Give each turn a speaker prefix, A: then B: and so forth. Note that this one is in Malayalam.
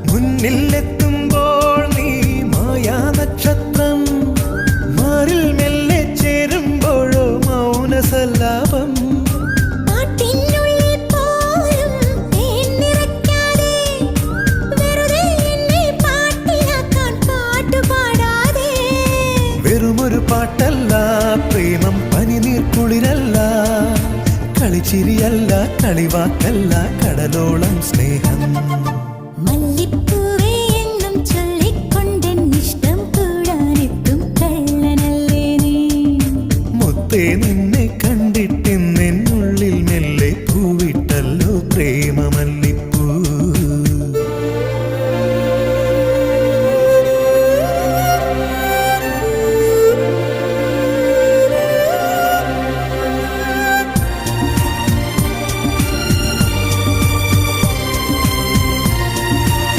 A: മുന്നിലെത്തുമ്പോൾ നീ മായാ നക്ഷത്രം, മാറിൽ മെല്ലെ ചേരുമ്പോഴോ മൗനസല്ലാപം. വെറുമൊരു പാട്ടല്ല പ്രേമം, പനിനീർ കുളിരല്ല, കളിച്ചിരിയല്ല, കളിവാക്കല്ല, കടലോളം സ്നേഹം.